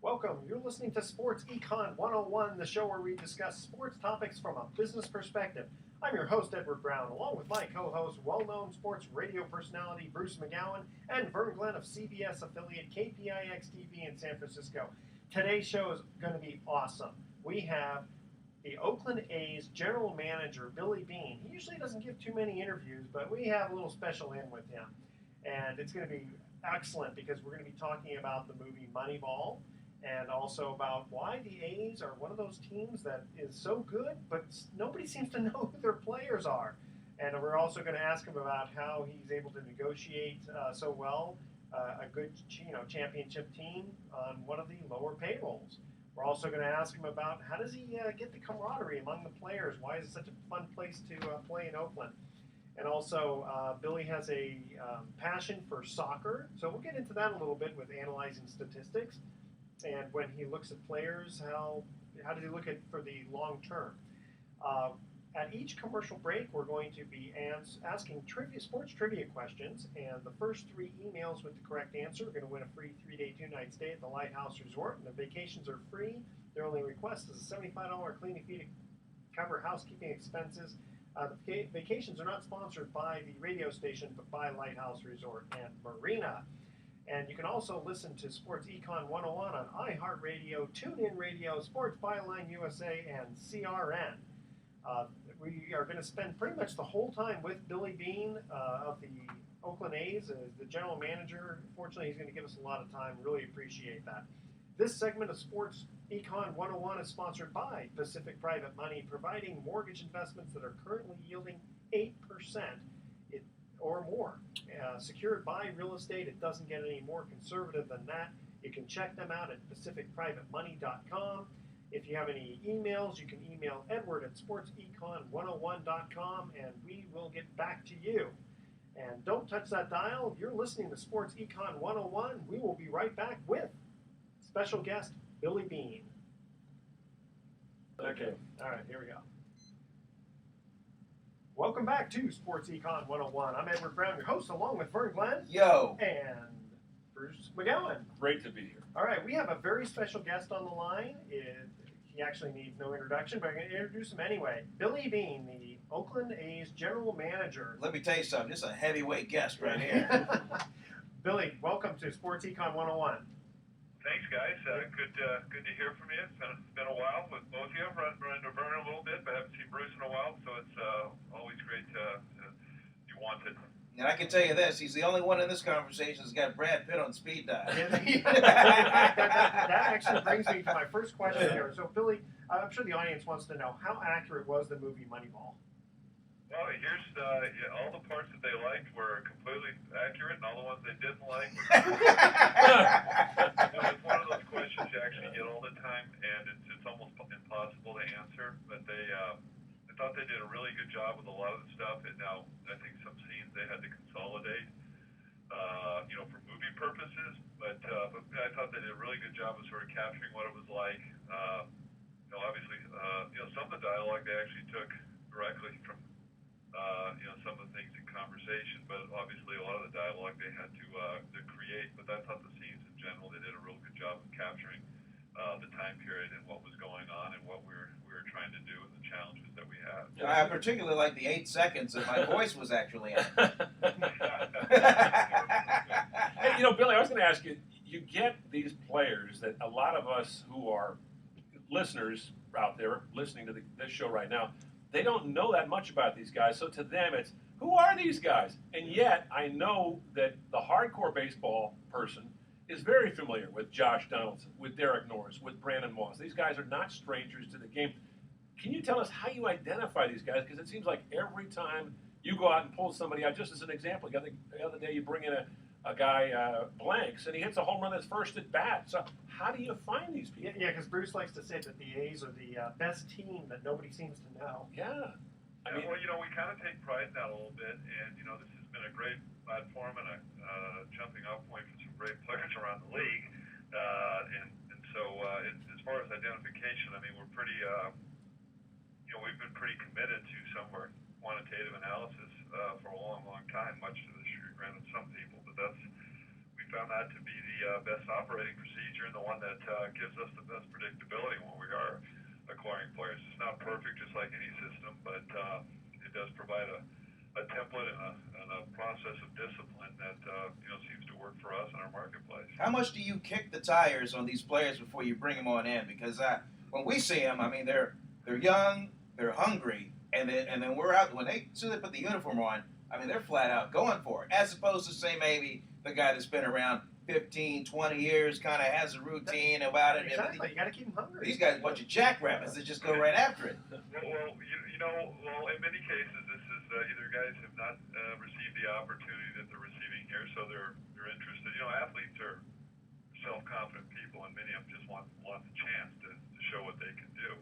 Welcome. You're listening to Sports Econ 101, the show where we discuss sports topics from a business perspective. I'm your host, Edward Brown, along with my co-host, well-known sports radio personality Bruce McGowan, and Vern Glenn of CBS affiliate KPIX-TV in San Francisco. Today's show is going to be awesome. We have the Oakland A's general manager, Billy Beane. He usually doesn't give too many interviews, but we have a little special in with him. And it's going to be excellent because we're going to be talking about the movie Moneyball, and also about why the A's are one of those teams that is so good, but nobody seems to know who their players are. And we're also going to ask him about how he's able to negotiate so well a good championship team on one of the lower payrolls. We're also going to ask him about how does he get the camaraderie among the players? Why is it such a fun place to play in Oakland? And also, Billy has a passion for soccer, so we'll get into that a little bit with analyzing statistics. And when he looks at players, how does he look at for the long term? At each commercial break, we're going to be asking sports trivia questions, and the first 3 emails with the correct answer are going to win a free 3-day, 2-night stay at the Lighthouse Resort. And the vacations are free. Their only request is a $75 cleaning fee to cover housekeeping expenses. The vacations are not sponsored by the radio station, but by Lighthouse Resort and Marina. And you can also listen to Sports Econ 101 on iHeartRadio, TuneIn Radio, Sports Byline USA, and CRN. We are going to spend pretty much the whole time with Billy Beane of the Oakland A's as the general manager. Fortunately, he's going to give us a lot of time. Really appreciate that. This segment of Sports Econ 101 is sponsored by Pacific Private Money, providing mortgage investments that are currently yielding 8% or more. Secured by real estate, it doesn't get any more conservative than that. You can check them out at pacificprivatemoney.com. If you have any emails, you can email Edward at sportsecon101.com, and we will get back to you. And don't touch that dial. You're listening to Sports Econ 101. We will be right back with special guest Billy Beane. Okay, all right, here we go. Welcome back to Sports Econ 101. I'm Edward Brown, your host, along with Vern Glenn. Yo. And Bruce McGowan. Great to be here. All right, we have a very special guest on the line. He actually needs no introduction, but I'm going to introduce him anyway. Billy Beane, the Oakland A's general manager. Let me tell you something. This is a heavyweight guest right here. Billy, welcome to Sports Econ 101. Thanks, guys. Good to hear from you. It's been a while with both of you. I've run into Vern a little bit, but I haven't seen Bruce in a while, so it's always great to be wanted. And I can tell you this, he's the only one in this conversation that's got Brad Pitt on speed dial. that actually brings me to my first question here. So, Billy, I'm sure the audience wants to know, how accurate was the movie Moneyball? Well, here's all the parts that they liked were completely accurate, and all the ones they didn't like were it's one of those questions you actually get all the time, and it's almost impossible to answer. But I thought they did a really good job with a lot of the stuff. And now I think some scenes they had to consolidate, for movie purposes. But I thought they did a really good job of sort of capturing what it was like. Obviously, some of the dialogue they actually took directly from. Some of the things in conversation, but obviously a lot of the dialogue they had to create. But I thought the scenes in general, they did a real good job of capturing the time period and what was going on and what we were trying to do and the challenges that we had. I particularly like the 8 seconds that my voice was actually in. Hey, Billy, I was going to ask you, you get these players that a lot of us who are listeners out there listening to this show right now, they don't know that much about these guys, so to them it's, who are these guys? And yet, I know that the hardcore baseball person is very familiar with Josh Donaldson, with Derek Norris, with Brandon Moss. These guys are not strangers to the game. Can you tell us how you identify these guys? Because it seems like every time you go out and pull somebody out, just as an example, the other day you bring in a guy, Blanks, and he hits a home run his first at bat. So how do you find these people? Yeah, because Bruce likes to say that the A's are the best team that nobody seems to know. Yeah. I mean, we kind of take pride in that a little bit, and, this has been a great platform and a jumping off point for some great players around the league. So as far as identification, I mean, we're pretty, we've been pretty committed to some of our quantitative analysis for a long, long time, much to the chagrin of some people, but we found that to be the best operating procedure and the one that gives us the best predictability when we are acquiring players. It's not perfect, just like any system, but it does provide a template and a process of discipline that seems to work for us in our marketplace. How much do you kick the tires on these players before you bring them on in? Because when we see them, I mean, they're young, they're hungry, and then we're out when they put the uniform on. I mean, they're flat out going for it, as opposed to say maybe the guy that's been around 15, 20 years, kind of has a routine about it. Exactly, you got to keep them hungry. These guys are a bunch of jackrabbits that just go right after it. Well, in many cases, this is either guys have not received the opportunity that they're receiving here, so they're interested. Athletes are self-confident people, and many of them just want the chance to show what they can do.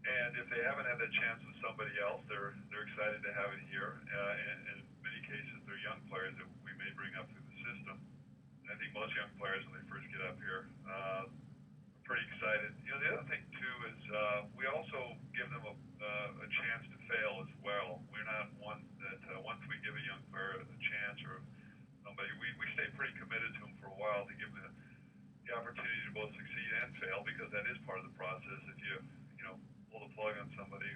And if they haven't had that chance with somebody else, they're excited to have it here. And in many cases, they're young players that we may bring up through the system. And I think most young players, when they first get up here, are pretty excited. The other thing too is we also give them a chance to fail as well. We're not one that once we give a young player a chance or somebody, we stay pretty committed to them for a while to give them the opportunity to both succeed and fail, because that is part of the process. If you pull the plug on somebody,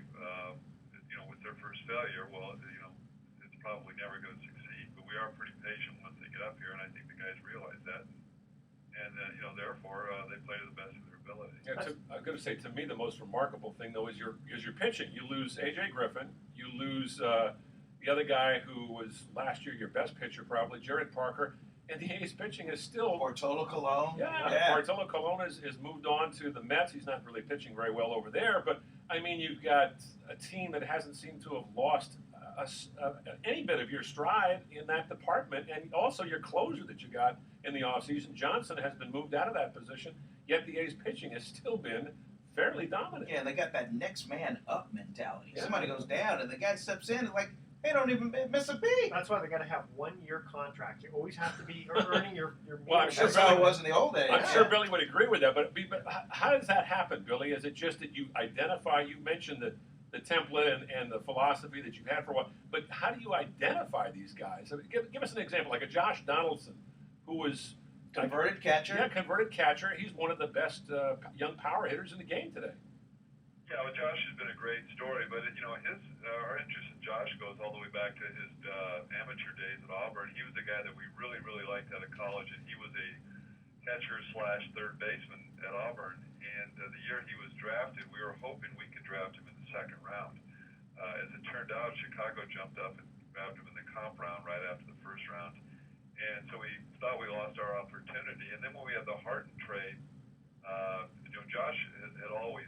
with their first failure, well, it's probably never going to succeed. But we are pretty patient once they get up here, and I think the guys realize that. And therefore, they play to the best of their ability. Yeah, I'm going to say, to me, the most remarkable thing though is your pitching. You lose A.J. Griffin, you lose the other guy who was last year your best pitcher, probably Jared Parker, and the A's pitching is still. Bartolo Colon. Yeah. Bartolo Colon is moved on to the Mets. He's not really pitching very well over there, but I mean, you've got a team that hasn't seemed to have lost any bit of your stride in that department, and also your closer that you got in the offseason. Johnson has been moved out of that position, yet the A's pitching has still been fairly dominant. Yeah, they got that next man up mentality. Yeah. Somebody goes down, and the guy steps in, and like, they don't even miss a beat. That's why they got to have 1-year contracts. You always have to be earning your Well, I'm meals. sure That's how it was in the old days. I'm sure Billy would agree with that, but how does that happen, Billy? Is it just that you identify, you mentioned the template and the philosophy that you've had for a while, but how do you identify these guys? I mean, give us an example, like a Josh Donaldson, who was Converted catcher. Yeah, converted catcher. He's one of the best young power hitters in the game today. Yeah, well, Josh has been a great story, but our interest in Josh goes all the way back to his amateur days at Auburn. He was a guy that we really, really liked out of college, and he was a catcher/third baseman at Auburn. And the year he was drafted, we were hoping we could draft him in the second round. As it turned out, Chicago jumped up and grabbed him in the comp round right after the first round. And so we thought we lost our opportunity. And then when we had the Harton trade, Josh has always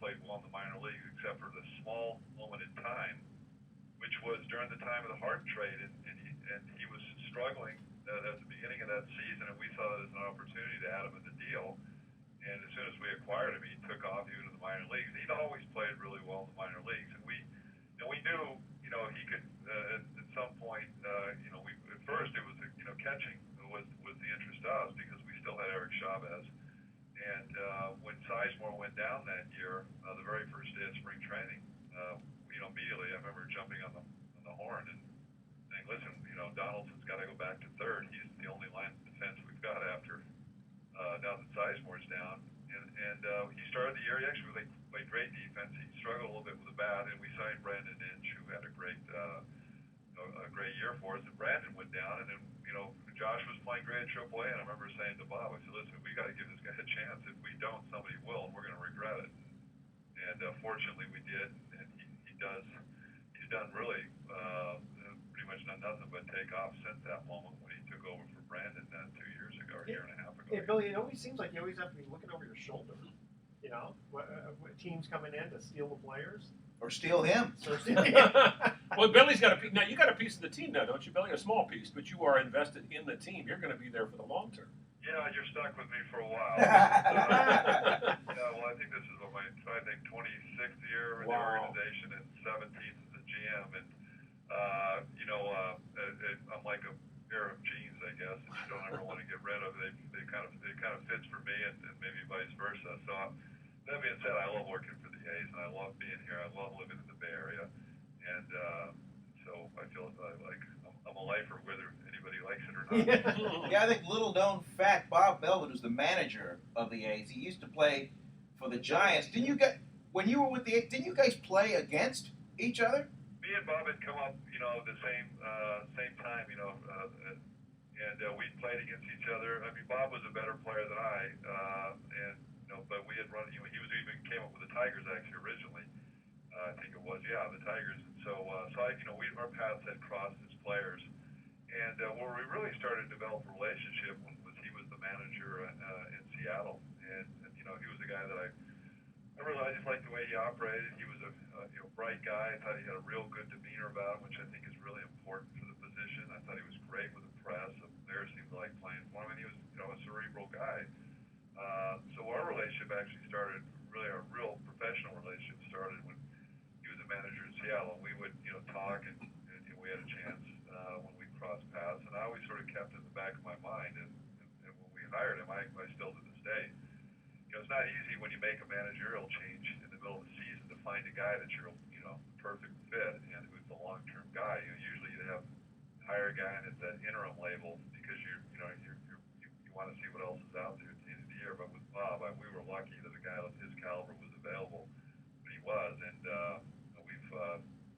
played well in the minor leagues, except for the small moment in time, which was during the time of the Harton trade, and he was struggling at the beginning of that season, and we saw that as an opportunity to add him in the deal. And as soon as we acquired him, he took off even in the minor leagues. He'd always played really well in the minor leagues, and we knew he could at some point. At first it was catching was the interest to us because we still had Eric Chavez. And when Sizemore went down that year, the very first day of spring training, immediately I remember jumping on the horn and saying, "Listen, Donaldson's got to go back to third. He's the only line of defense we've got after now that Sizemore's down." And he started the year. He actually played great defense. He struggled a little bit with the bat, and we signed Brandon Inch, who had a great year for us. And Brandon went down, and then Josh was playing great at AAA, and I remember saying to Bob, I said, "Listen, we got to give this guy a chance. If we don't, somebody will, and we're going to regret it." And fortunately, we did, and he's done really pretty much done nothing but take off since that moment when he took over for Brandon 2 years ago, or a year and a half ago. Hey, Billy, it always seems like you always have to be looking over your shoulder. Teams coming in to steal the players. Or steal him. Well, Billy's got now. You got a piece of the team now, don't you, Billy? A small piece, but you are invested in the team. You're going to be there for the long term. Yeah, you're stuck with me for a while. Well, I think this is my 26th year in the organization and 17th as a GM, and I'm like a pair of jeans, I guess, that you don't ever want to get rid of. They kind of fits for me, and maybe vice versa. So that being said, I love working for the A's, and I love being here. I love living in the Bay Area, and so I feel like I'm a lifer, whether anybody likes it or not. Yeah, I think little known fact, Bob Melvin was the manager of the A's. He used to play for the Giants. Didn't you guys, when you were with the A's, didn't you guys play against each other? Me and Bob had come up, the same time, and we played against each other. I mean, Bob was a better player than I, but we had run. He was even came up with the Tigers actually originally. I think it was, the Tigers. And so our paths had crossed as players, and where we really started to develop a relationship was he was the manager in Seattle, and he was the guy that I just liked the way he operated. He was a bright guy. I thought he had a real good demeanor about him, which I think is really important for the position. I thought he was great with the press. The players seemed to like playing for him, and he was a cerebral guy. So our relationship actually started, really our real professional relationship started when he was a manager in Seattle. And we would talk, and we had a chance when we crossed paths. And I always sort of kept it in the back of my mind. And when we hired him, I still to this day. It's not easy when you make a managerial change in the middle of the season to find a guy that you're, perfect fit and who's a long-term guy. Usually you hire a guy and it's that interim label because you want to see what else is out there at the end of the year. But with Bob, we were lucky that a guy of his caliber was available, but he was, and we've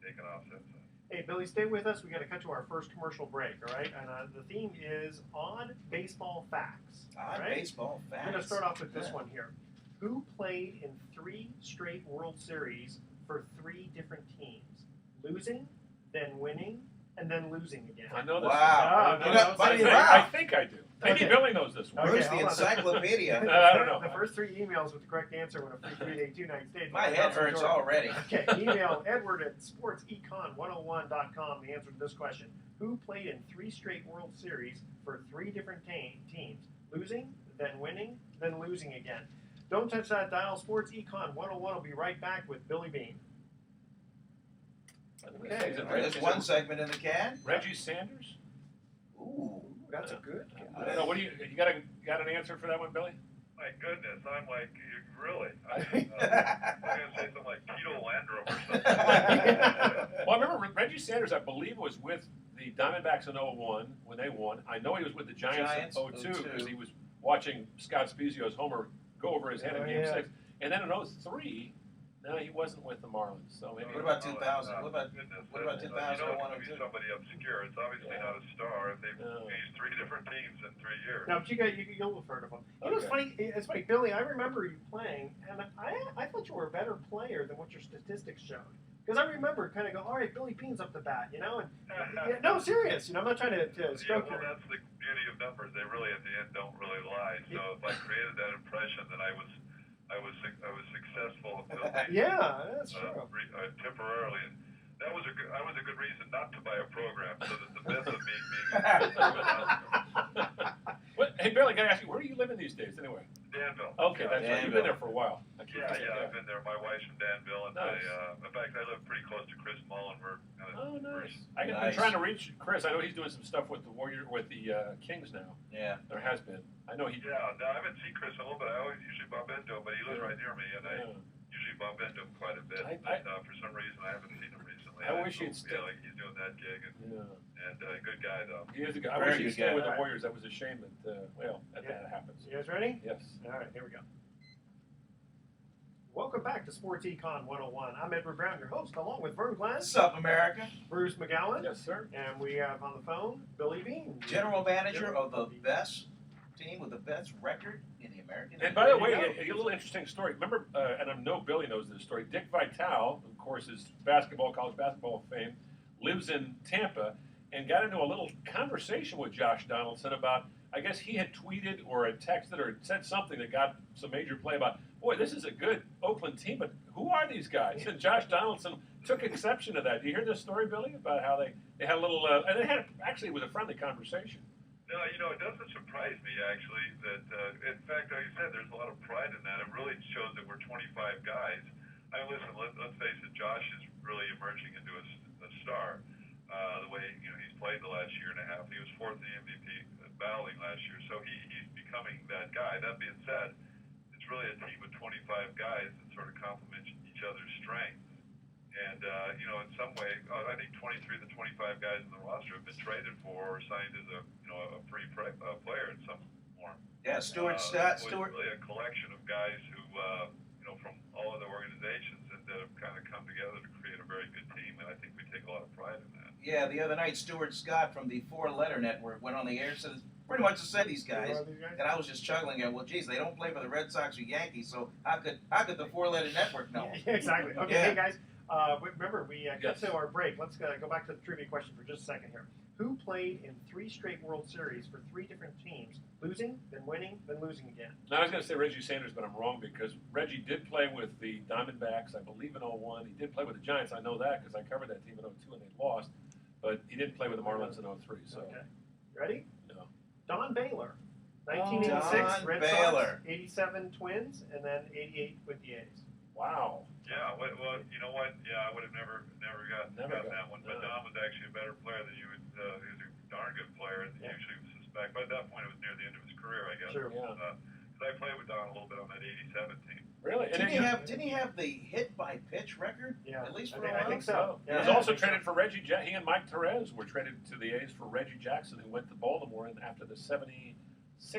taken off since then. Hey, Billy, stay with us. We got to cut to our first commercial break, all right? And the theme is odd baseball facts. Odd baseball facts. I'm going to start off with this one here. Who played in 3 straight World Series for 3 different teams? Losing, then winning, and then losing again. I know this. Wow. I think I do. Maybe Okay. Billy knows this one. Where's Okay, the hold on. encyclopedia? I don't know. The first 3 emails with the correct answer win a free 3-day 2-night stay. My head hurts already. Okay, email Edward at sportsecon101.com the answer to this question. Who played in 3 straight World Series for 3 different teams? Losing, then winning, then losing again. Don't touch that dial. Sports Econ 101 will be right back with Billy Beane. Okay. There's one segment in the can. Reggie Sanders? Ooh. That's a good. I don't know. What do you got an answer for that one, Billy? My goodness, I'm like, really? I'm going to say something like Tito Landrum or something. Well, I remember Reggie Sanders, I believe, was with the Diamondbacks in 01 when they won. I know he was with the Giants in 02 because he was watching Scott Spezio's homer go over his head in Game 6. And then in 03, no, he wasn't with the Marlins. So maybe. What about 2000? What about goodness, 2001 You don't want to be 02? somebody obscure. It's obviously not a star if they've used 3 different teams in 3 years. No, but you'll have heard of him. You know, it's funny. It's funny, Billy. I remember you playing, and I thought you were a better player than what your statistics showed. Because I remember kind of go, all right, Billy Beane's up the bat, And no, serious. I'm not trying to stroke your. That's the beauty of numbers. They really, at the end, don't really lie. So if I created that impression, then I was successful. Yeah, that's true. Temporarily, and that was a good reason not to buy a program, so that the myth of me being. Hey, Billy, can I ask you, where are you living these days, anyway? Danville. Okay, that's right. You've been there for a while. Yeah, I've been there. My wife's from Danville, and nice. in fact, I live pretty close to Chris Mullen. Nice. I've been trying to reach Chris. I know he's doing some stuff with the Kings now. Yeah. There has been. I know he. Yeah, no, I haven't seen Chris a little bit. I always usually bump into him, but he lives right near me, and I usually bump into him quite a bit. But for some reason, I haven't seen him recently. I wish he'd stay. Like he's doing that gig, and good guy though. He is a guy. I wish he'd stay with the Warriors. That was a shame that that happens. You guys ready? Yes. All right, here we go. Welcome back to Sports Econ 101. I'm Edward Brown, your host, along with Vern Glenn. What's up, America? Bruce McGowan. Yes, sir. And we have on the phone Billy Beane. General manager of the best team with the best record in the American League. And by the way, a little interesting story. Remember, and I know Billy knows this story, Dick Vitale, of course, is college basketball fame, lives in Tampa, and got into a little conversation with Josh Donaldson about, I guess he had tweeted or had texted or said something that got some major play about, boy, this is a good Oakland team, but who are these guys? And Josh Donaldson took exception to that. Do you hear this story, Billy, about how they had a little, and it was a friendly conversation. No, it doesn't surprise me, actually, that, in fact, like you said, there's a lot of pride in that. It really shows that we're 25 guys. Listen, let's face it, Josh is really emerging into a star. The way, he's played the last year and a half. He was 4th in the MVP battling last year, so he's becoming that guy. That being said, it's really a team of 25 guys that sort of complement each other's strengths. And, in some way, I think 23 of the 25 guys in the roster have been traded for or signed as a free player in some form. Yeah, Stuart So it's really a collection of guys who, from all other organizations and that have kind of come together to create a very good team. And I think we take a lot of pride in that. Yeah, the other night, Stuart Scott from the Four Letter Network went on the air and said pretty much to say these guys. And I was just chuckling at, well, geez, they don't play for the Red Sox or Yankees, so how could the Four Letter Network know? Yeah, exactly. Okay, Yeah. Hey guys, remember we got to our break. Let's go back to the trivia question for just a second here. Who played in 3 straight World Series for 3 different teams, losing, then winning, then losing again? Now, I was going to say Reggie Sanders, but I'm wrong because Reggie did play with the Diamondbacks, I believe, in 01. He did play with the Giants. I know that because I covered that team in 02 and they lost. But he didn't play with the Marlins in 03. So. Okay. Ready? No. Don Baylor. 1986 Don Red Baylor. Sox, 87 Twins, and then 88 with the A's. Wow. Yeah, well, you know what? Yeah, I would have never gotten that one. But no. Don was actually a better player than you would. He was a darn good player, and usually was suspect. But at that point, it was near the end of his career, I guess. Sure. Yeah. Because I played with Don a little bit on that '87 team. Really? Didn't he have the hit by pitch record? Yeah. At least for I a while? think so. He was also traded for Reggie Jackson. He and Mike Therese were traded to the A's for Reggie Jackson, who went to Baltimore after the 76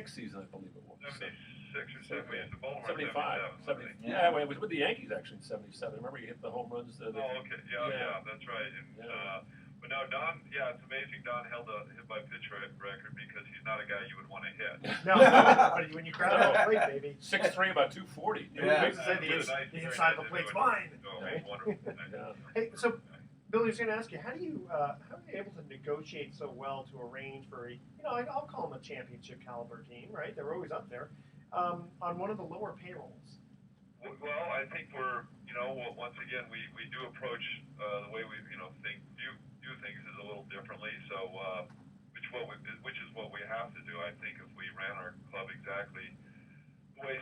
season, I believe it was. 76 or 7. The Baltimore 75. 77. Yeah, well, it was with the Yankees actually in 77. Remember he hit the home runs. Okay. Yeah, that's right. And, but no, Don, it's amazing Don held a hit by pitch record because he's not a guy you would want to hit. No, but when you crowd out plate, baby. 6'3", about 240. Yeah. The inside of the plate's mine. Right? Wonderful. Hey, so Billy, I was going to ask you, how are you able to negotiate so well to arrange for I'll call them a championship caliber team, right? They're always up there, on one of the lower payrolls. Well, I think we're, once again, we do approach the way we, do things is a little differently. So, which is what we have to do. I think if we ran our club exactly the way,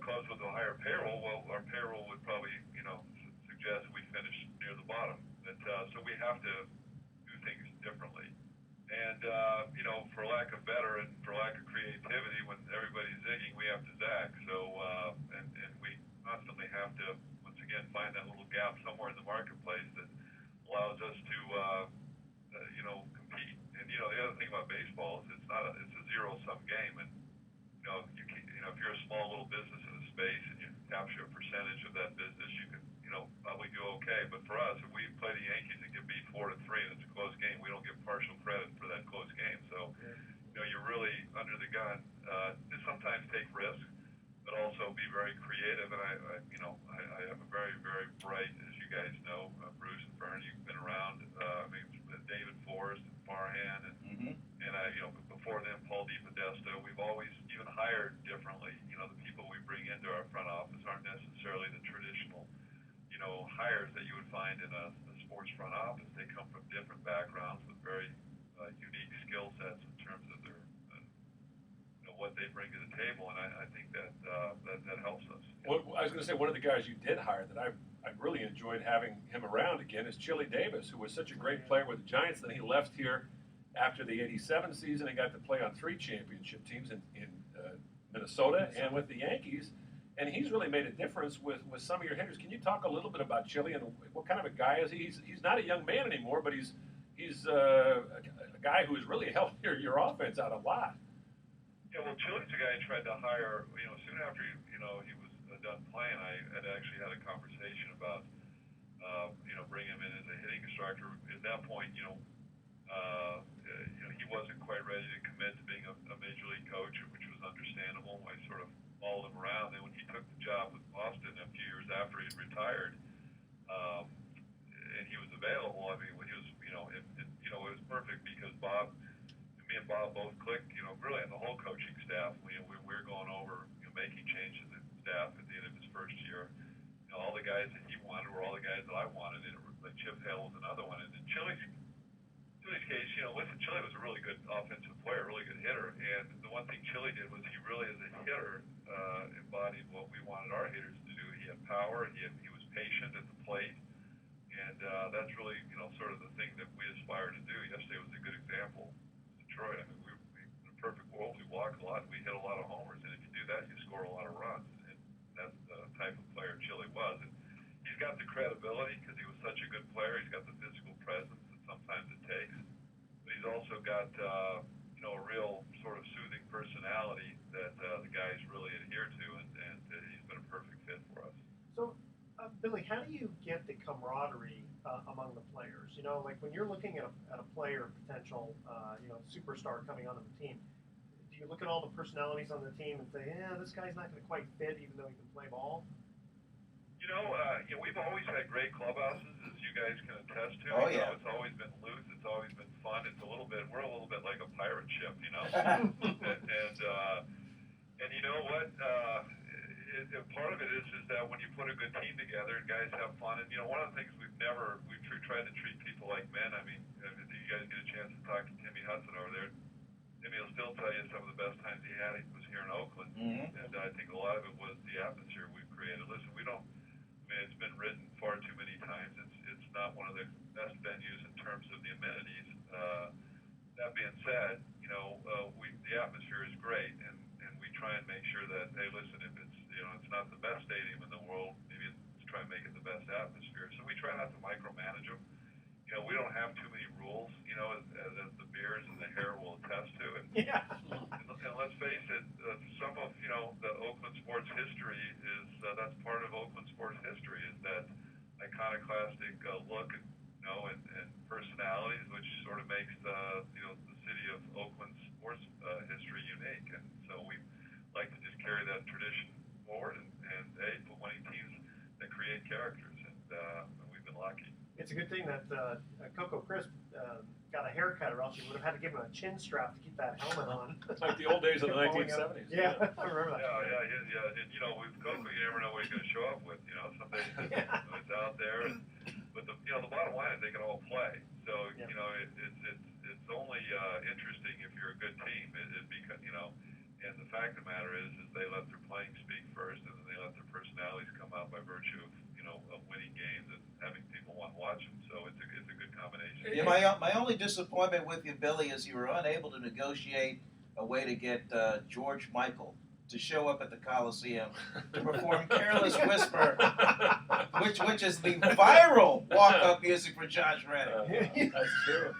clubs with a higher payroll, well, our payroll would probably, suggest we finish near the bottom. But so we have to do things differently. And for lack of better and for lack of creativity, when everybody's zigging, we have to zag. So and we constantly have to once again find that little gap somewhere in the marketplace that allows us to compete. And the other thing about baseball is it's a zero-sum game. And if you're a small little business in a space and you capture a percentage of that business, you can probably do okay. But for us, if we play the Yankees and get beat 4-3 and it's a close game, we don't get partial credit for that close game. So, you're really under the gun. To sometimes take risks, but also be very creative. And I have a very, very bright, as you guys know, Bruce and Vern, you've been around. David Forrest and Farhan, and before them, Paul DiPodesta. We've always even hired differently. The people we bring into our front office aren't necessarily the traditional hires that you would find in a sports front office. They come from different backgrounds with very unique skill sets in terms of their what they bring to the table, and I think that helps us. Well, I was going to say one of the guys you did hire that I really enjoyed having him around again is Chili Davis, who was such a great player with the Giants. Then he left here after the '87 season and got to play on 3 championship teams in Minnesota and with the Yankees. And he's really made a difference with some of your hitters. Can you talk a little bit about Chili and what kind of a guy is he? He's not a young man anymore, but he's a guy who has really helped your offense out a lot. Yeah, well, Chili's a guy I tried to hire. Soon after he was done playing, I had actually had a conversation about bringing him in as a hitting instructor. At that point, he wasn't quite ready to commit to being a major league coach, which was understandable. I sort of followed him around. Then when he took the job with Boston a few years after he had retired, and he was available, I mean, when he was, it was perfect because me and Bob both clicked, really on the whole coaching staff. We were going over, making changes in staff at the end of his first year. All the guys that he wanted were all the guys that I wanted. And like Chip Hale was another one. And in Chili's case, Chili was a really good offensive player, really good hitter. And the one thing Chili did was he really, as a hitter, embodied what we wanted our hitters to do. He had power. He was patient at the plate. And that's really, sort of the thing that we aspire to do. Yesterday was a good example. Detroit, I mean, we in a perfect world, we walk a lot, we hit a lot of homers, and if you do that, you score a lot of runs. And that's the type of player Chili was. And he's got the credibility because he was such got the physical presence that sometimes it takes. But he's also got, a real sort of soothing personality that the guys really adhere to, and he's been a perfect fit for us. So, Billy, how do you get the camaraderie among the players? You know, like when you're looking at a player, potential, superstar coming onto the team, do you look at all the personalities on the team and say, yeah, this guy's not going to quite fit even though he can play ball? We've always had great clubhouses, as you guys can attest to. Oh, yeah. It's always been loose. It's always been fun. We're a little bit like a pirate ship, and you know what? Part of it is that when you put a good team together and guys have fun, and one of the things we've tried to treat people like men. I mean, if you guys get a chance to talk to Timmy Hudson over there, Timmy will still tell you some of the best times he had. He was here in Oakland, and I think a lot of it was the atmosphere we've created. Listen, it's been written far too many times. It's not one of the best venues in terms of the amenities. That being said, the atmosphere is great, and we try and make sure that, hey, listen, if it's not the best stadium in the world, maybe let's try and make it the best atmosphere. So we try not to micromanage them. We don't have too many rules, as the beers and the hair will attest to. Yeah. And let's face it, some of, the Oakland sports history is, that's part of Oakland sports history, is that iconoclastic look and personalities, which sort of makes the city of Oakland sports history unique. And so we like to just carry that tradition forward and put winning teams that create characters. And we've been lucky. It's a good thing that Coco Crisp got a haircut, or else you would have had to give him a chin strap to keep that helmet on. Like the old days of the 1970s. Yeah, I remember that. Yeah. And with Coco, you never know what he's going to show up with. Someday it's out there. But the bottom line is they can all play. So it's only interesting if you're a good team. And the fact of the matter is they let their playing speak first, and then they let their personalities come out by virtue of winning games and having people want to watch them. So it's a good combination. Yeah, my only disappointment with you, Billy, is you were unable to negotiate a way to get George Michael to show up at the Coliseum to perform "Careless Whisper," which is the viral walk-up music for Josh Reddick. That's true.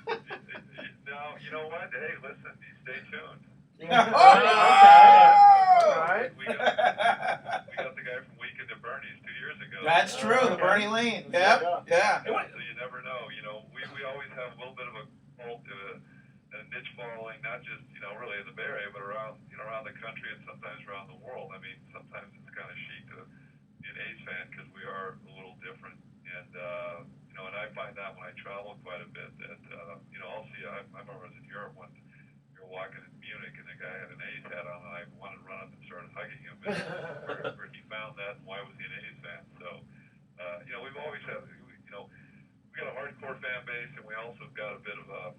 Now, you know what? Hey, listen, stay tuned. Yeah. All right. We got the guy from Weekend at Bernie's 2 years ago. That's true, the Bernie Lean. Yep, yeah. So you never know. We always have a little bit of a niche following, not just really in the Bay Area, but around the country and sometimes around the world. I mean, sometimes it's kind of chic to be an A's fan because we are a little different, and and I find that when I travel quite a bit that I'll see. I remember I was in Europe once. We were walking in Munich, and the guy had an A's hat on, and I wanted to run up and start hugging him. And where he found that, and why was he an A's fan? So, we've always had, we got a hardcore fan base, and we also got a bit of a,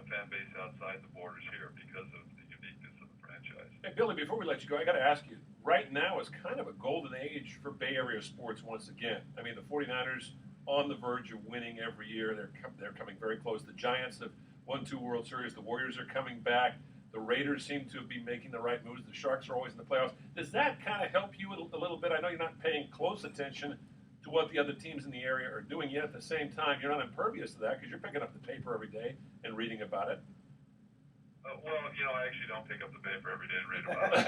fan base outside the borders here because of the uniqueness of the franchise. Hey, Billy, before we let you go, I got to ask you, right now is kind of a golden age for Bay Area sports once again. I mean, the 49ers on the verge of winning every year. They're coming very close. The Giants have won 2 World Series. The Warriors are coming back. The Raiders seem to be making the right moves. The Sharks are always in the playoffs. Does that kind of help you a little bit? I know you're not paying close attention to what the other teams in the area are doing, yet at the same time, you're not impervious to that because you're picking up the paper every day and reading about it. Well, I actually don't pick up the paper every day and read about it.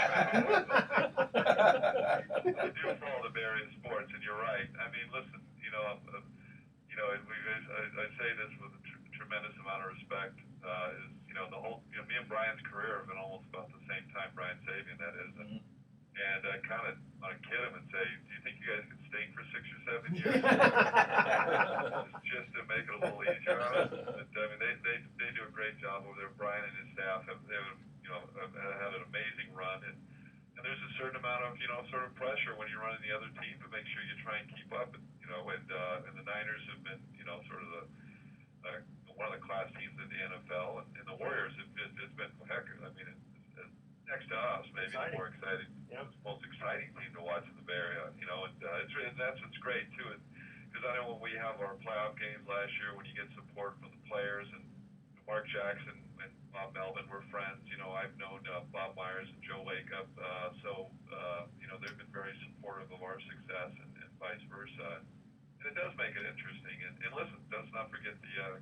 I do follow the Bay Area sports, and you're right. I mean, listen, I say this with a tremendous amount of respect. The whole, me and Brian's career have been almost about the same time, Brian Sabian, that is. And I kind of want to kid him and say, do you think you guys could stink for 6 or 7 years? just to make it a little easier on us. But, I mean, they do a great job over there. Brian and his staff have had an amazing run. And there's a certain amount of, sort of pressure when you're running the other team to make sure you try and keep up. And the Niners have been, sort of one of the class teams in the NFL. And the Warriors, it's been, heck, I mean, next to us, maybe the more exciting, most exciting team to watch in the Bay Area, and that's what's great too. Because I know when we have our playoff games last year, when you get support from the players, and Mark Jackson and Bob Melvin were friends. I've known Bob Myers and Joe Lakeup, so they've been very supportive of our success, and vice versa. And it does make it interesting. And listen, let's not forget the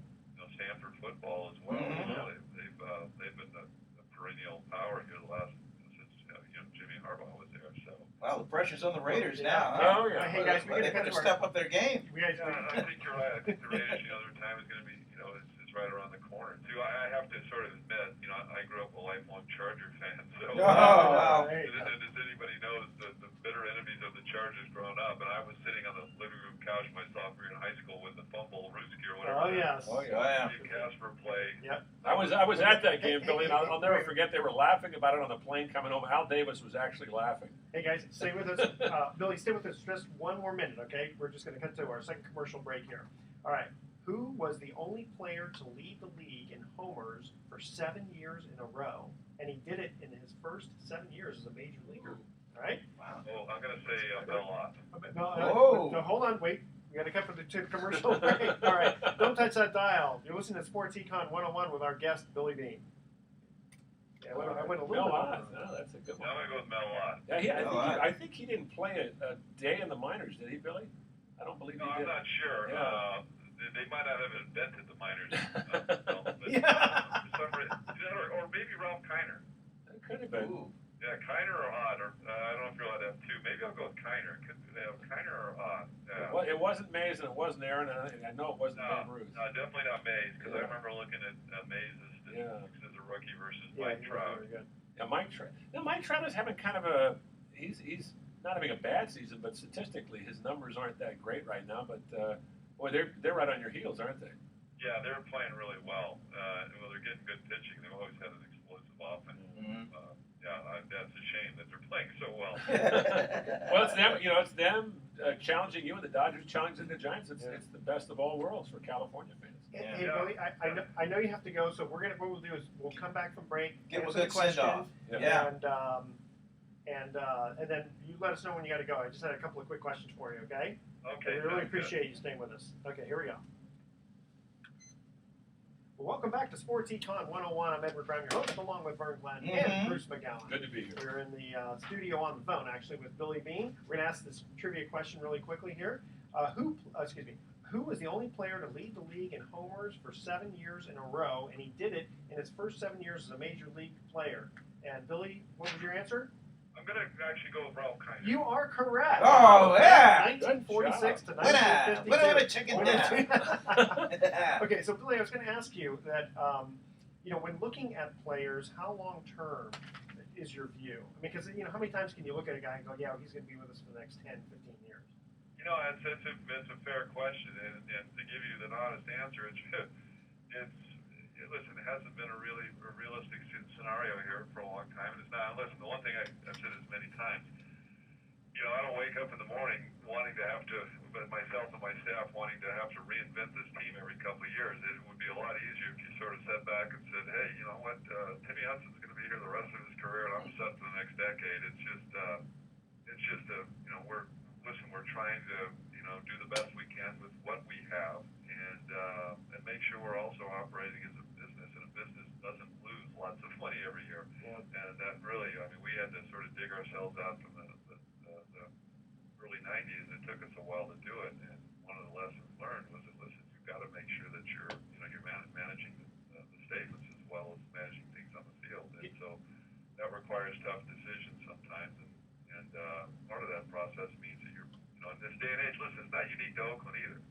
Stanford football as well. They've been a perennial power here the last since Jimmy Harbaugh was there. So. Well, the pressure's on the Raiders now. Oh yeah. Hey guys, They better step up their game. I think you're right. I think the Raiders, their time is going to be, it's right around the corner too. I have to sort of admit, I grew up a lifelong Charger fan, so wow. as anybody knows, the bitter enemies of the Chargers growing up, and I was sitting on the living room couch my sophomore year in high school with the fumble Ruski or whatever. Oh yes. Steve Casper play. Yep. I was at that game, Billy, and I'll never forget. They were laughing about it on the plane coming home. Al Davis was actually laughing. Hey guys, stay with us. Billy, stay with us just one more minute, okay? We're just going to cut to our second commercial break here. All right. Who was the only player to lead the league in homers for 7 years in a row? And he did it in his first 7 years as a major leaguer. All right? Wow. Well, I'm going to say Bell Ott. No, hold on, wait. We got to cut for the commercial break. All right. Don't touch that dial. You're listening to Sports Econ 101 with our guest, Billy Beane. Yeah, I went a little Mel bit Ott. over. No, that's a good one. I'm going to go with Mel Ott. Yeah, I think he didn't play a day in the minors, did he, Billy? I don't believe No, he did. I'm not sure. Yeah. They might not have invented the minors. Or maybe Ralph Kiner. It could have been. Ooh. Yeah, Kiner or Ott. Or I don't know if you're allowed to have two. Maybe I'll go with Kiner. Could they have Kiner or Ott? Yeah. Well, it wasn't Mays and it wasn't Aaron, and I know it wasn't Ben Ruth. No, definitely not Mays, because I remember looking at Mays' statistics as a rookie versus Mike Trout. Very good. Yeah, Mike Trout. Now, Mike Trout is having kind of a he's not having a bad season, but statistically his numbers aren't that great right now. But boy, they're right on your heels, aren't they? Yeah, they're playing really well. They're getting good pitching. They've always had an explosive offense. Mm-hmm. That's a shame that they're playing so well. Well, it's them. It's them challenging you, and the Dodgers challenging the Giants. It's the best of all worlds for California fans. Hey, Billy, I know you have to go, so what we'll do is we'll come back from break, Give answer a good the question, send-off. Yeah. and then you let us know when you got to go. I just had a couple of quick questions for you, okay? Okay. We really appreciate you staying with us. Okay, here we go. Well, welcome back to Sports Econ 101. I'm Edward Brown, your host, along with Vern Glenn and Bruce McGowan. Good to be here. We're in the studio on the phone, actually, with Billy Beane. We're going to ask this trivia question really quickly here. Who was the only player to lead the league in homers for 7 years in a row, and he did it in his first 7 years as a major league player? And Billy, what was your answer? I'm going to actually go with Ralph Kiner. You are correct. Oh, yeah. 1946 to Winner 1952. with a chicken dinner. Okay, so Billy, I was going to ask you that, when looking at players, how long term is your view? I mean, because, how many times can you look at a guy and go, yeah, he's going to be with us for the next 10, 15 years? It's a fair question, and to give you the honest answer, listen, it hasn't been a realistic scenario here for a long time, and it's not. Listen, the one thing I've said this many times, I don't wake up in the morning wanting to have to, but myself and my staff wanting to have to reinvent this team every couple of years. It would be a lot easier if you sort of sat back and said, hey, you know what, Timmy Hudson's going to be here the rest of his career, and I'm set for the next decade. We're trying to, do the best we can with what we have, and make sure we're also operating as a business, and a business doesn't lose lots of money every year. Yeah. And that really, we had to sort of dig ourselves out from the early 90s. It took us a while to do it, and one of the lessons learned was that, listen, you've got to make sure that you're managing the statements as well as managing things on the field. And so that requires tough decisions sometimes, and part of that process means that you're, in this day and age, listen, it's not unique to Oakland either.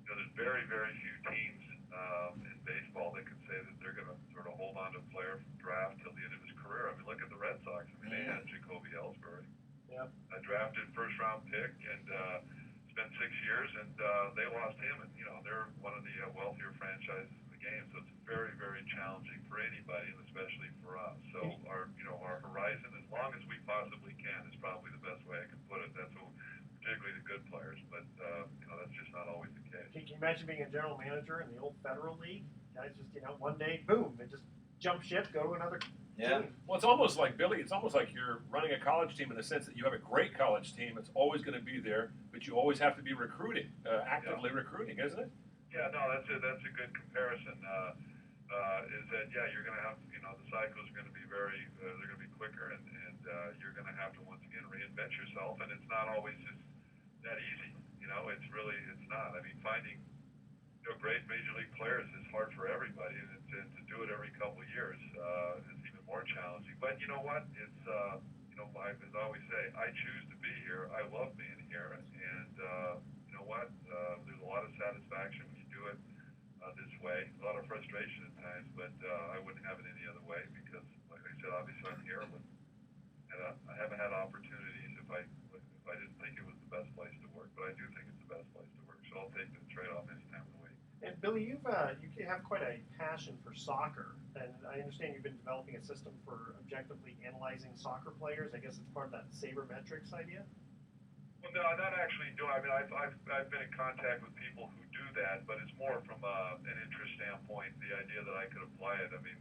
There's very, very few teams in baseball that can say that they're going to sort of hold on to a player from draft till the end of his career. Look at the Red Sox. They had Jacoby Ellsbury. Yeah. I drafted first-round pick and spent 6 years, and they lost him. And they're one of the wealthier franchises in the game. So it's very, very challenging for anybody, and especially for us. So our horizon, as long as we possibly can, is probably the best way I can put it. That's what. Particularly the good players, but that's just not always the case. Can you imagine being a general manager in the old Federal League? Guys just, one day, boom, they just jump ship, go to another team. Well, it's almost like, Billy, you're running a college team in the sense that you have a great college team. It's always going to be there, but you always have to be recruiting, actively recruiting, isn't it? Yeah, no, that's a good comparison. You're going to have, the cycles are going to be they're going to be quicker, and you're going to have to once again reinvent yourself, and it's not always just that easy. It's not. I mean, finding great major league players is hard for everybody, and to do it every couple of years is even more challenging. But you know what? It's as I always say, I choose to be here. I love being here, and you know what? There's a lot of satisfaction when you do it this way. A lot of frustration at times, but I wouldn't have it any other way because, like I said, obviously I'm here, and I haven't had opportunities if I didn't think it was the best place to work, but I do think it's the best place to work, so I'll take the trade-off any time of the week. And Billy, you have quite a passion for soccer, and I understand you've been developing a system for objectively analyzing soccer players. I guess it's part of that Sabermetrics idea. Well, no, not actually doing. I mean, I've been in contact with people who do that, but it's more from an interest standpoint. The idea that I could apply it. I mean,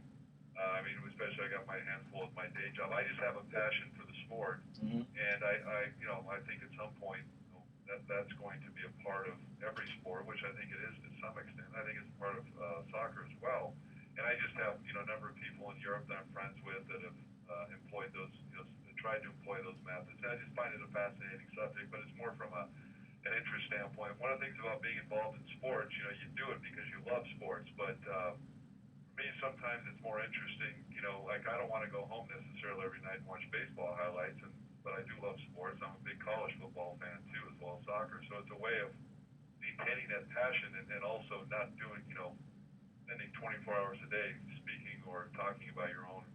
especially I got my hands full with my day job. I just have a passion for the sport, and I think at some point that's going to be a part of every sport, which I think it is to some extent. I think it's part of soccer as well. And I just have a number of people in Europe that I'm friends with that have employed those, tried to employ those methods. And I just find it a fascinating subject, but it's more from an interest standpoint. One of the things about being involved in sports, you do it because you love sports, but for me, sometimes it's more interesting, like I don't want to go home necessarily every night and watch baseball highlights, but I do love sports. I'm a big college football fan too, as well as soccer. So it's a way of maintaining that passion and also not doing, spending 24 hours a day speaking or talking about your own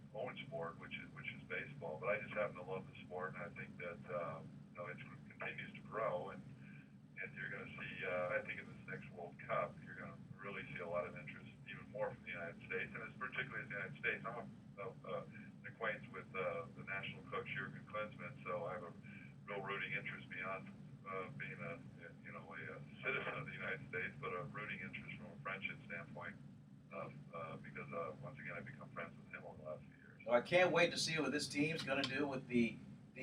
sport, which is baseball. But I just happen to love the sport, and I think that it continues to grow, and you're going to see. I think in this next World Cup, you're going to really see a lot of interest, even more from the United States, and it's particularly the United States. I'm an acquaintance with the national coach Jurgen Klinsmann, so I have a real rooting interest beyond being a citizen of the United States, but a rooting interest from a friendship standpoint, because once again I become friends with him over the last few years. Well, I can't wait to see what this team's going to do with the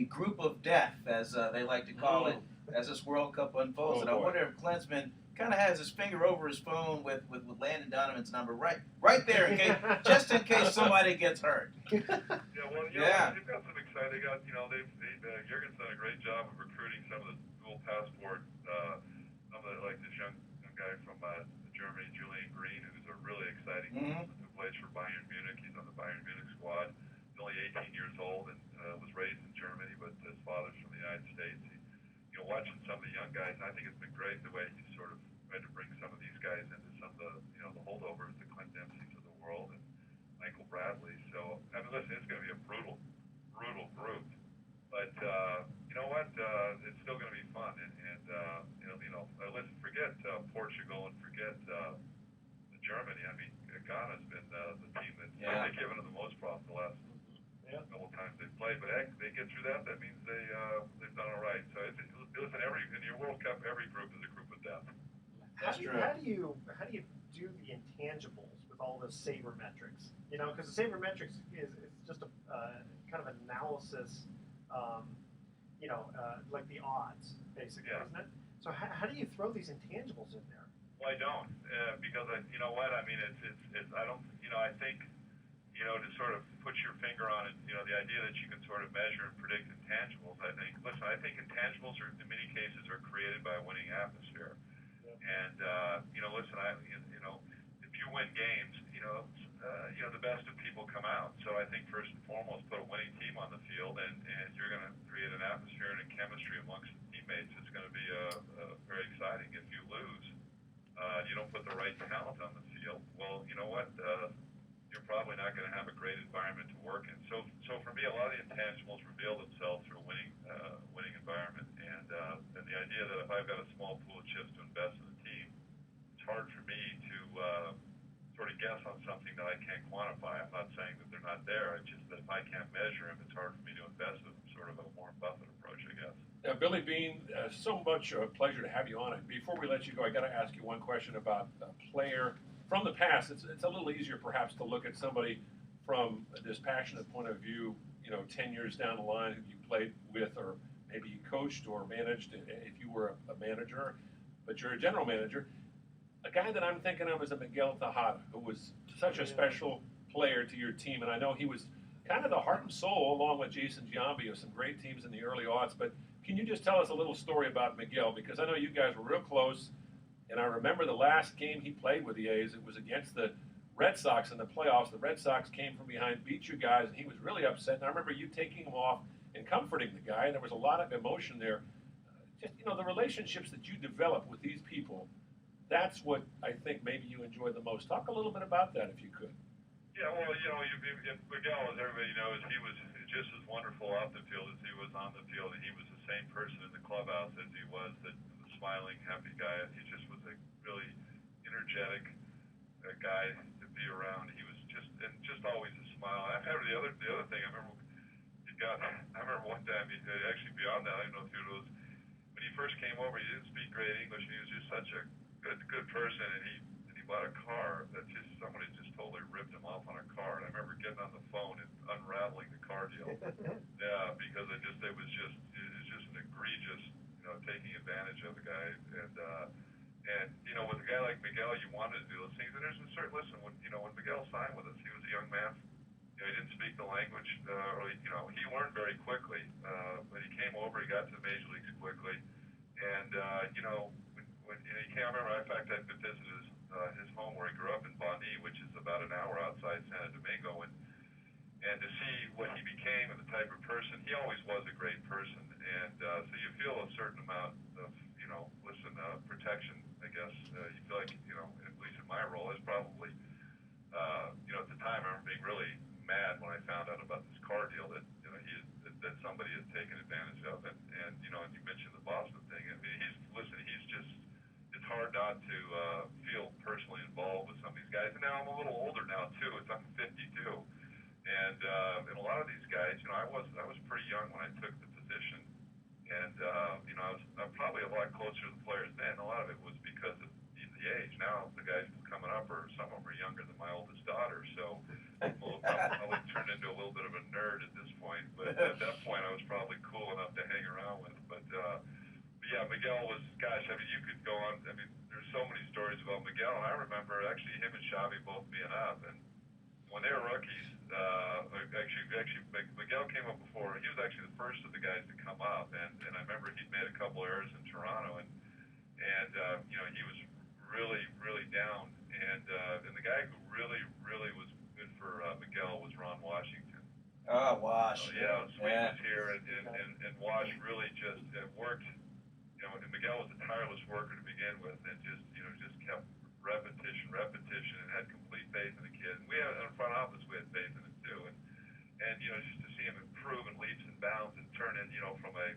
group of death, as they like to call it, as this World Cup unfolds. And I wonder if Klinsmann kind of has his finger over his phone with Landon Donovan's number right there, just in case somebody gets hurt. Yeah, well, they've got some exciting. They got, Jurgen's done a great job of recruiting some of the dual passport. Some of the, like this young guy from Germany, Julian Green, who's a really exciting who plays for Bayern Munich. He's on the Bayern Munich squad. He's only 18 years old and was raised in Germany, but his father's from the United States. Watching some of the young guys, and I think it's been great the way he's sort of tried to bring some of these guys into some of the, the holdovers, the Clint Dempseys of the world, and Michael Bradley. So, I mean, listen, it's going to be a brutal group, but you know what? It's still going to be fun, and listen, forget Portugal and forget Germany. I mean, Ghana's been the team that's really given them the most problems the last couple times they've played, but heck, they get through that. That means they've done all right. So listen, in your World Cup, every group is a group of death. How do you do the intangibles with all the sabermetrics? Because the sabermetrics is just a kind of analysis, like the odds, basically, isn't it? So how do you throw these intangibles in there? Well, I don't, because you know what? I mean, it's I don't, I think. To sort of put your finger on it, the idea that you can sort of measure and predict intangibles, I think intangibles in many cases are created by a winning atmosphere. Yeah. And, listen, if you win games, the best of people come out. So I think first and foremost, put a winning team on the field, and you're going to create an atmosphere and a chemistry amongst the teammates. It's going to be very exciting. If you lose, you don't put the right talent on the field. Well, you know what? You're probably not going to have a great environment to work in. So for me, a lot of the intangibles reveal themselves through a winning environment. And the idea that if I've got a small pool of chips to invest in the team, it's hard for me to sort of guess on something that I can't quantify. I'm not saying that they're not there. It's just that if I can't measure them, it's hard for me to invest in them. Sort of a Warren Buffett approach, I guess. Billy Beane, so much a pleasure to have you on it. Before we let you go, I got to ask you one question about a player from the past. It's a little easier perhaps to look at somebody from a dispassionate point of view, 10 years down the line who you played with or maybe you coached or managed if you were a manager, but you're a general manager. A guy that I'm thinking of is a Miguel Tejada, who was such a special player to your team, and I know he was kind of the heart and soul, along with Jason Giambi, of some great teams in the early aughts. But can you just tell us a little story about Miguel? Because I know you guys were real close, and I remember the last game he played with the A's. It was against the Red Sox in the playoffs. The Red Sox came from behind, beat you guys, and he was really upset. And I remember you taking him off and comforting the guy, and there was a lot of emotion there. Just, the relationships that you develop with these people, that's what I think maybe you enjoy the most. Talk a little bit about that, if you could. Yeah, well, Miguel, as everybody knows, he was just as wonderful off the field as he was on the field, and he was the same person in the clubhouse as he was the smiling, happy guy. He just was a really energetic guy to be around. He was just always a smile. I remember the other thing. I remember one time, actually beyond that, I don't know if it was when he first came over. He didn't speak great English, and he was just such a good person, and he bought a car that somebody just totally ripped him off on a car. And I remember getting on the phone and unraveling the car deal. Yeah, because it was just an egregious, taking advantage of the guy. And with a guy like Miguel, you wanted to do those things. And there's a certain when Miguel signed with us, he was a young man. He didn't speak the language, he learned very quickly. But he came over, he got to the major leagues quickly, and when he came, I remember, in fact, I visited his home where he grew up in Bondy, which is about an hour outside Santo Domingo, and to see what he became and the type of person, he always was a great person, and so you feel a certain amount of, protection, I guess. You feel like, at least in my role, is probably, at the time, I remember being really mad when I found out about this car deal that, that somebody had taken advantage of, and you mentioned the Boston thing. I mean, it's hard not to feel personally involved with some of these guys. And now I'm a little older now too. I'm 52, and a lot of these guys, I was pretty young when I took the position, and I'm probably a lot closer to the players then. A lot of it was because of the age. Now the guys coming up some of them are younger than my oldest daughter, so I would turn into a little bit of a nerd at this point. But at that point, I was probably cool enough to hang around with. But yeah, Miguel was, gosh, I mean, you could go on. I mean, there's so many stories about Miguel, and I remember actually him and Xavi both being up, and when they were rookies, actually, Miguel came up before. He was actually the first of the guys to come up, and I remember he'd made a couple errors in Toronto, and he was really, really down, and the guy who really was good for Miguel was Ron Washington. Oh, Wash. Yeah, Sweet was here, and Wash really just worked. And Miguel was a tireless worker to begin with, and just kept repetition, and had complete faith in the kid. And we had, in the front office, we had faith in him too. And just to see him improve in leaps and bounds and turn in, from a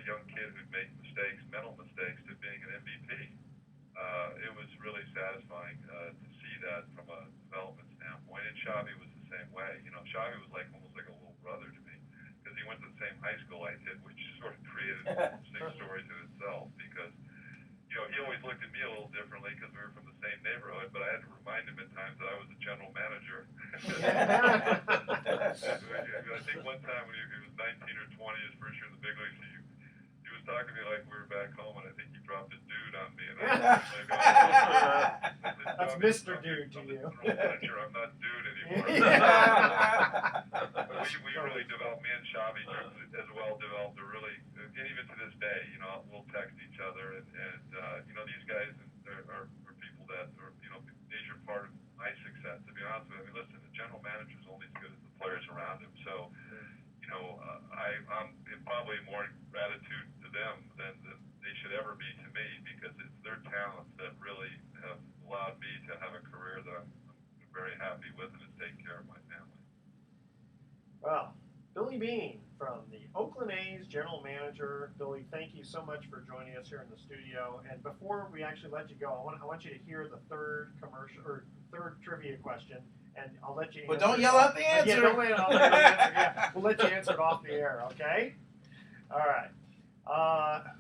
young kid who'd make mistakes, mental mistakes, to being an MVP. It was really satisfying to see that from a development standpoint. And Xavi was the same way. Xavi was almost like a little brother to me, because he went to the same high school I did, which sort of created six stories in itself, because he always looked at me a little differently because we were from the same neighborhood, but I had to remind him at times that I was the general manager. I think one time when he was 19 or 20, his first year in the big leagues, he was talking to me like we were back home, and I think he dropped a dude on me. And I was like, that's Mr. Dude to you. I'm not dude anymore. We really developed, me and Xavi as well developed a really, and even to this day, we'll text each other, and these guys are people that are, major part of my success, to be honest with you. I mean, listen, the general manager is only as good as the players around him, so, I'm probably more gratitude to them than they should ever be to me, because it's their talents that really have allowed me to have a career that I'm very happy with, and has taken care of my family. Well, Billy Beane from the Oakland A's, general manager. Billy, thank you so much for joining us here in the studio. And before we actually let you go, I want you to hear the third trivia question, and I'll let you. But don't yell out the answer. Yeah, don't wait. I'll let you answer. Yeah, we'll let you answer it off the air. Okay. All right.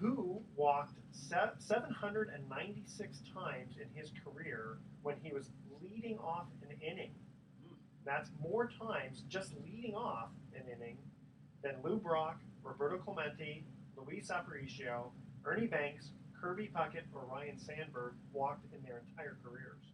Who walked 796 times in his career when he was leading off an inning? That's more times just leading off an inning than Lou Brock, Roberto Clemente, Luis Aparicio, Ernie Banks, Kirby Puckett, or Ryan Sandberg walked in their entire careers.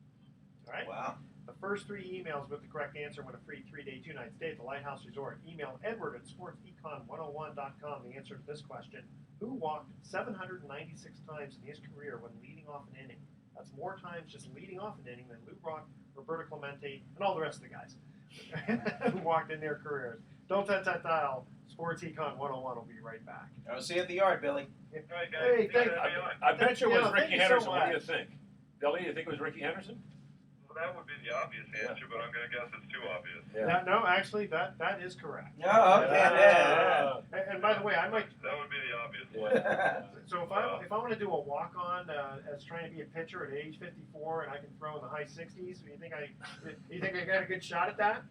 All right. Wow. The first 3 emails with the correct answer win a free 3-day, 2-night stay at the Lighthouse Resort. Email Edward at sportsecon101.com the answer to this question. Who walked 796 times in his career when leading off an inning? That's more times just leading off an inning than Lou Brock, Roberto Clemente, and all the rest of the guys who walked in their careers. Don't touch that dial. Sports Econ 101 will be right back. I'll see you at the yard, Billy. All right, guys. Hey, Thanks thank- for having me on. I bet you it was Yeah, Ricky thank you so Henderson. What do you much. think? Billy, you think it was Ricky Henderson? Well, that would be the obvious answer, but I'm going to guess it's too obvious. No, actually, that is correct. Oh, okay. And by the way, I might. That would be the obvious one. So if I want to do a walk on as trying to be a pitcher at age 54 and I can throw in the high 60s, you think I got a good shot at that?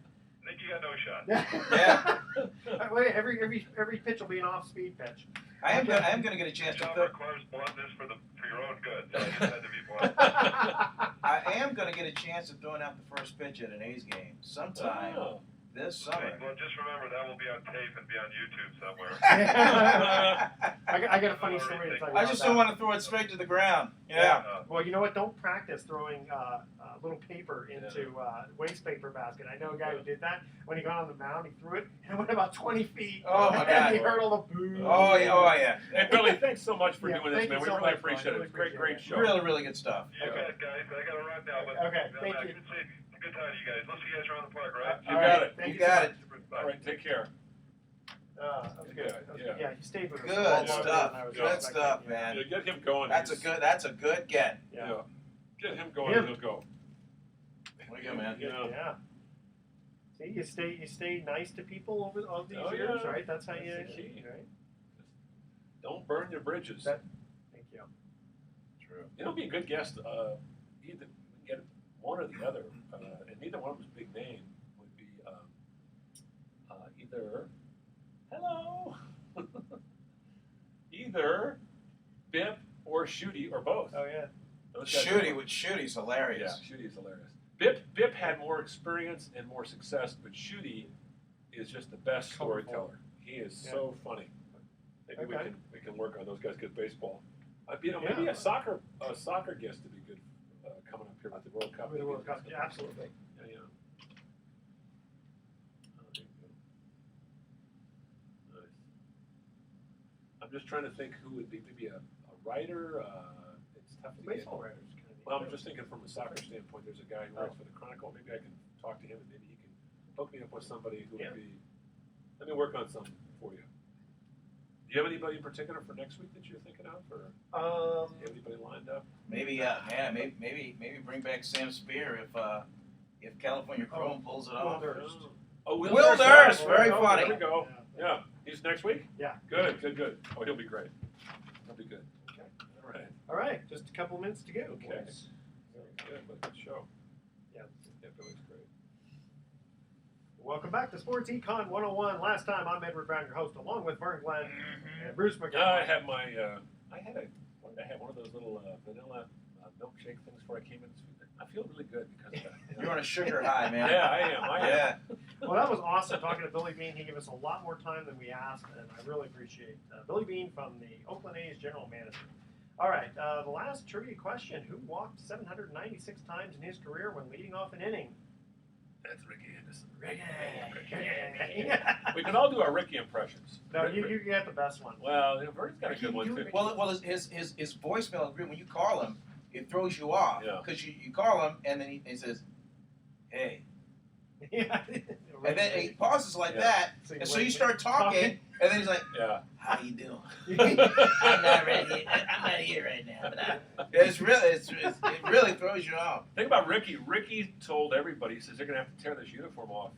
I think you got no shot. Yeah. Wait, every pitch will be an off-speed pitch. I am going to get a chance Your to job throw. requires bluntness for your own good. So you just had to be blunt. I am going to get a chance of throwing out the first pitch at an A's game sometime Oh. this summer. Well, just remember that will be on tape and be on YouTube somewhere. I got a funny story to tell you. I just don't want to throw it straight to the ground. Yeah. Well, you know what? Don't practice throwing little paper into waste paper basket. I know a guy who did that. When he got on the mound, he threw it and it went about 20 feet. Oh, my And God. he heard all the boo. Oh, yeah. Hey, Billy, thanks so much for Yeah, doing this, thank man. you We so really much, appreciate Brian. it. Great Really show. Really, really good stuff. You bet, guys. I got to run now. But Okay, thank you. It's a good time to you guys. Let's see you guys around the park, right? You got it. Thank You so got much. it. Bye. All right, take care. That was good. That was good. Yeah. Yeah, he stayed with us. Good a lot longer stuff. than I was Good expecting. stuff, Yeah. man. Yeah, get him going. That's a good get. Yeah. Get him going. Him. He'll go. What do you got, man? Yeah. See, you stay nice to people over all these Oh, years, yeah. right? That's how you. That's the key. Right? Don't burn your bridges. Thank you. True. You know, be a good guest. Either get one or the other, and neither one of them's big name would be either. Hello. Either Bip or Shooty or both. Oh yeah. Those guys Shooty's hilarious. Yeah, Shooty is hilarious. Bip had more experience and more success, but Shooty is just the best storyteller. He is so funny. Maybe we can work on those guys because baseball. Maybe a soccer guest would be good coming up here with the World Cup. The World Cup, yeah, absolutely. Yeah. Nice. I'm just trying to think who would be maybe a writer. It's tough to get. Baseball writers kind of. Well, I'm just thinking from a soccer standpoint. There's a guy who works for the Chronicle. Maybe I can talk to him and maybe he can hook me up with somebody who would be. Let me work on something for you. Do you have anybody in particular for next week that you're thinking of, or do you have anybody lined up? Maybe, maybe bring back Sam Spear if California Chrome pulls it off. Will Durst, very funny. There we go. Yeah, he's next week. Yeah. Good. Oh, he'll be great. He'll be good. Okay. All right. All right, just a couple minutes to go. Okay. boys. Good, but good show. Yeah. Billy's great. Welcome back to Sports Econ 101. Last time, I'm Edward Brown, your host, along with Vern Glenn and Bruce McGowan. I had my. I had one of those little vanilla milkshake things before I came in. I feel really good because of that. You're on a sugar high, man. Yeah, I am. Yeah. Well, that was awesome talking to Billy Beane. He gave us a lot more time than we asked, and I really appreciate Billy Beane from the Oakland A's general manager. All right, the last trivia question. Who walked 796 times in his career when leading off an inning? That's Ricky Anderson. Ricky. We can all do our Ricky impressions. No, you get the best one. Well, Vert's got a good one too. Well, his voicemail, when you call him, it throws you off. Yeah. Because you call him, and then he says, hey. Yeah. And then he pauses like that, and so you start talking, and then he's like, Yeah. how you doing? I'm not ready. I'm not here right now. But it really throws you off. Think about Ricky. Ricky told everybody, he says, they're going to have to tear this uniform off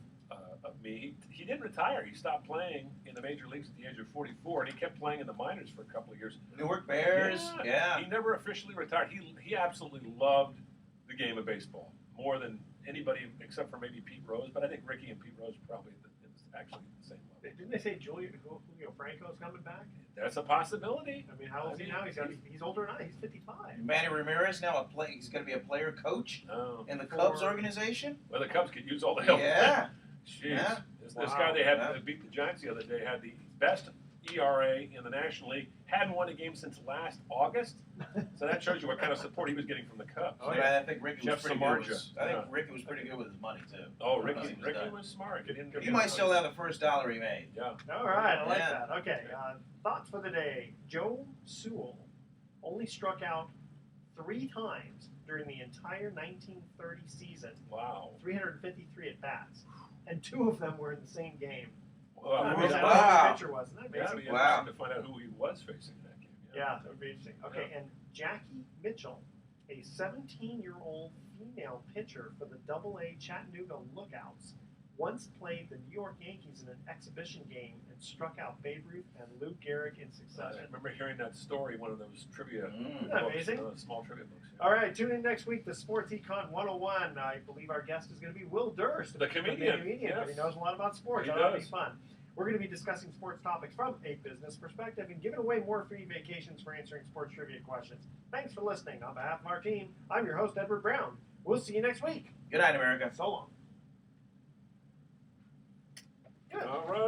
of me. He didn't retire. He stopped playing in the major leagues at the age of 44, and he kept playing in the minors for a couple of years. Newark Bears, yeah. He never officially retired. He absolutely loved the game of baseball more than anybody except for maybe Pete Rose, but I think Ricky and Pete Rose probably actually the same level. Didn't they say Julio Franco's coming back? That's a possibility. I mean, how old is he now? He's older than I. He's 55. Manny Ramirez now he's going to be a player coach in the For- Cubs organization. Well, the Cubs could use all the help. Yeah. Jeez. Yeah. This guy they had to beat the Giants the other day had the best ERA in the National League. Hadn't won a game since last August. So that shows you what kind of support he was getting from the Cubs. Oh, But yeah. I think Ricky Jeff was pretty good. Samardzija. I think Yeah. Ricky was pretty good with his money too. Oh, Once Ricky he was done. was smart. He didn't He might still have the first dollar he made. Yeah. All right, I like Yeah. that. Okay, thoughts for the day. Joe Sewell only struck out 3 times during the entire 1930 season, Wow. 353 at bats, and 2 of them were in the same game. Well, I I mean, mean, I don't wow. know who the pitcher was. Isn't that yeah, it'd amazing? be Wow. interesting to find out who he was facing in that game. Yeah, that would be interesting. Okay, and Jackie Mitchell, a 17-year-old female pitcher for the Double-A Chattanooga Lookouts, once played the New York Yankees in an exhibition game and struck out Babe Ruth and Lou Gehrig in I succession. remember hearing that story in one of those trivia Isn't that books, amazing? small trivia books. All right, tune in next week to Sports Econ 101. I believe our guest is going to be Will Durst, The comedian, but yes. he knows a lot about sports. He That'll be does. fun. We're going to be discussing sports topics from a business perspective and giving away more free vacations for answering sports trivia questions. Thanks for listening. On behalf of our team, I'm your host, Edward Brown. We'll see you next week. Good night, America. So long. Good. All right.